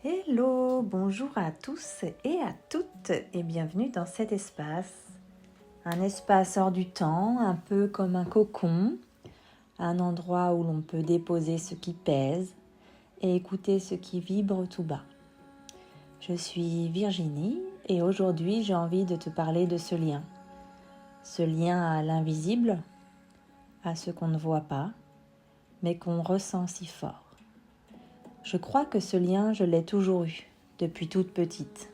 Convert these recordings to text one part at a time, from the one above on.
Hello, bonjour à tous et à toutes et bienvenue dans cet espace. Un espace hors du temps, un peu comme un cocon, un endroit où l'on peut déposer ce qui pèse et écouter ce qui vibre tout bas. Je suis Virginie et aujourd'hui j'ai envie de te parler de ce lien à l'invisible, à ce qu'on ne voit pas, mais qu'on ressent si fort. Je crois que ce lien, je l'ai toujours eu, depuis toute petite.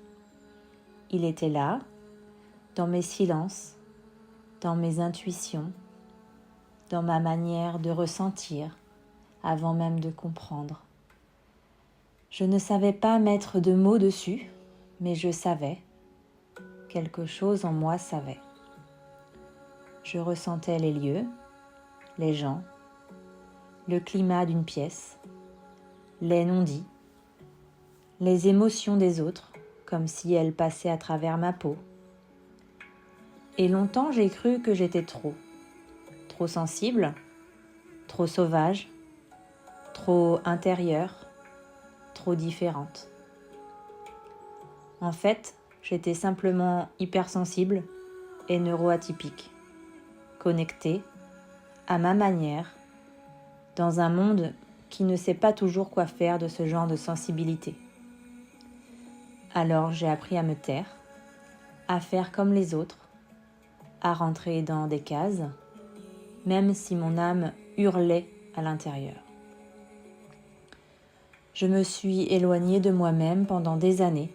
Il était là, dans mes silences, dans mes intuitions, dans ma manière de ressentir, avant même de comprendre. Je ne savais pas mettre de mots dessus, mais je savais. Quelque chose en moi savait. Je ressentais les lieux, les gens, le climat d'une pièce, les non-dits, les émotions des autres, comme si elles passaient à travers ma peau. Et longtemps j'ai cru que j'étais trop sensible, trop sauvage, trop intérieure, trop différente. En fait, j'étais simplement hypersensible et neuroatypique, connectée, à ma manière, dans un monde qui ne sait pas toujours quoi faire de ce genre de sensibilité. Alors j'ai appris à me taire, à faire comme les autres, à rentrer dans des cases, même si mon âme hurlait à l'intérieur. Je me suis éloignée de moi-même pendant des années.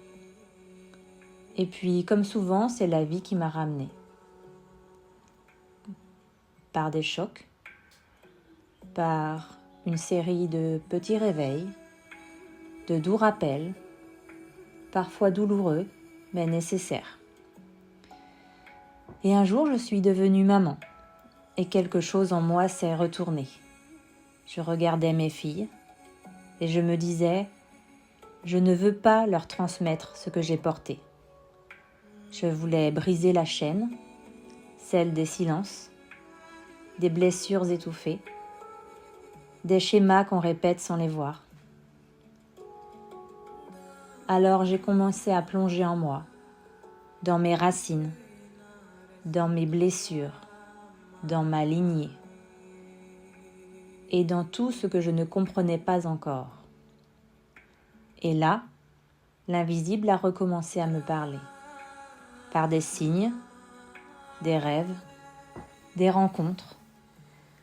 Et puis, comme souvent, c'est la vie qui m'a ramenée. Par des chocs, par une série de petits réveils, de doux rappels, parfois douloureux, mais nécessaires. Et un jour, je suis devenue maman, et quelque chose en moi s'est retourné. Je regardais mes filles, et je me disais, je ne veux pas leur transmettre ce que j'ai porté. Je voulais briser la chaîne, celle des silences, des blessures étouffées, des schémas qu'on répète sans les voir. Alors j'ai commencé à plonger en moi, dans mes racines, dans mes blessures, dans ma lignée, et dans tout ce que je ne comprenais pas encore. Et là, l'invisible a recommencé à me parler, par des signes, des rêves, des rencontres,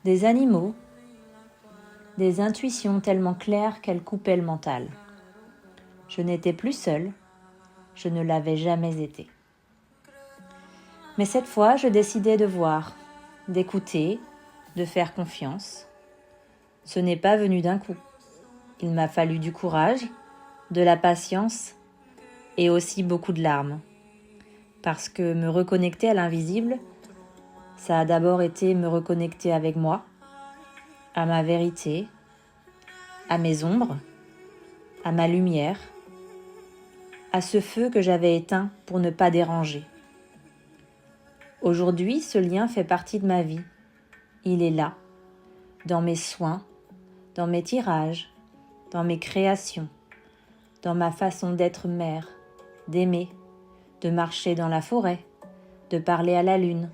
des animaux, des intuitions tellement claires qu'elles coupaient le mental. Je n'étais plus seule, je ne l'avais jamais été. Mais cette fois, je décidai de voir, d'écouter, de faire confiance. Ce n'est pas venu d'un coup. Il m'a fallu du courage, de la patience et aussi beaucoup de larmes. Parce que me reconnecter à l'invisible, ça a d'abord été me reconnecter avec moi, à ma vérité, à mes ombres, à ma lumière, à ce feu que j'avais éteint pour ne pas déranger. Aujourd'hui, ce lien fait partie de ma vie. Il est là, dans mes soins, dans mes tirages, dans mes créations, dans ma façon d'être mère, d'aimer, de marcher dans la forêt, de parler à la lune.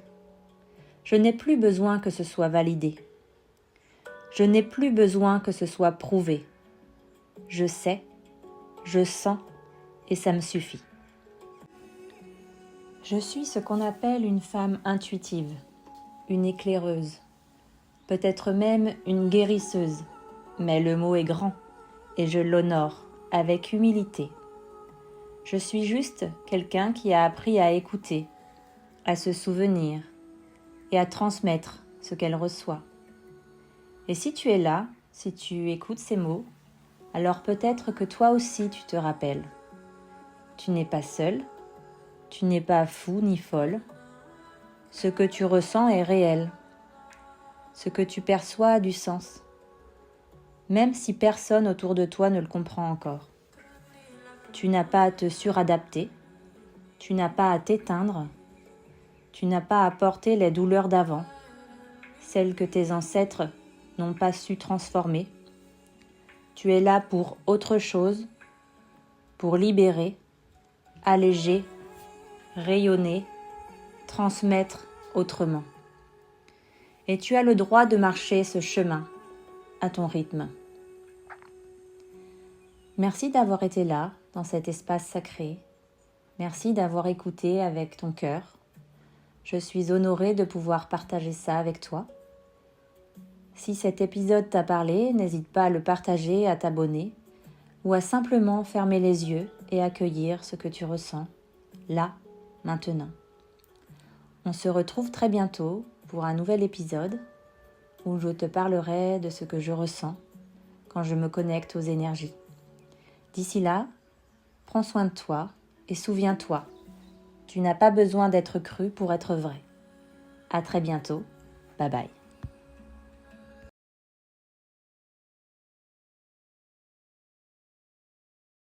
Je n'ai plus besoin que ce soit validé. Je n'ai plus besoin que ce soit prouvé. Je sais, je sens et ça me suffit. Je suis ce qu'on appelle une femme intuitive, une éclaireuse, peut-être même une guérisseuse, mais le mot est grand et je l'honore avec humilité. Je suis juste quelqu'un qui a appris à écouter, à se souvenir et à transmettre ce qu'elle reçoit. Et si tu es là, si tu écoutes ces mots, alors peut-être que toi aussi tu te rappelles. Tu n'es pas seul, tu n'es pas fou ni folle. Ce que tu ressens est réel. Ce que tu perçois a du sens, même si personne autour de toi ne le comprend encore. Tu n'as pas à te suradapter, tu n'as pas à t'éteindre, tu n'as pas à porter les douleurs d'avant, celles que tes ancêtres n'ont pas su transformer. Tu es là pour autre chose, pour libérer, alléger, rayonner, transmettre autrement. Et tu as le droit de marcher ce chemin à ton rythme. Merci d'avoir été là, dans cet espace sacré. Merci d'avoir écouté avec ton cœur. Je suis honorée de pouvoir partager ça avec toi. Si cet épisode t'a parlé, n'hésite pas à le partager, à t'abonner ou à simplement fermer les yeux et accueillir ce que tu ressens, là, maintenant. On se retrouve très bientôt pour un nouvel épisode où je te parlerai de ce que je ressens quand je me connecte aux énergies. D'ici là, prends soin de toi et souviens-toi, tu n'as pas besoin d'être cru pour être vrai. À très bientôt, bye bye.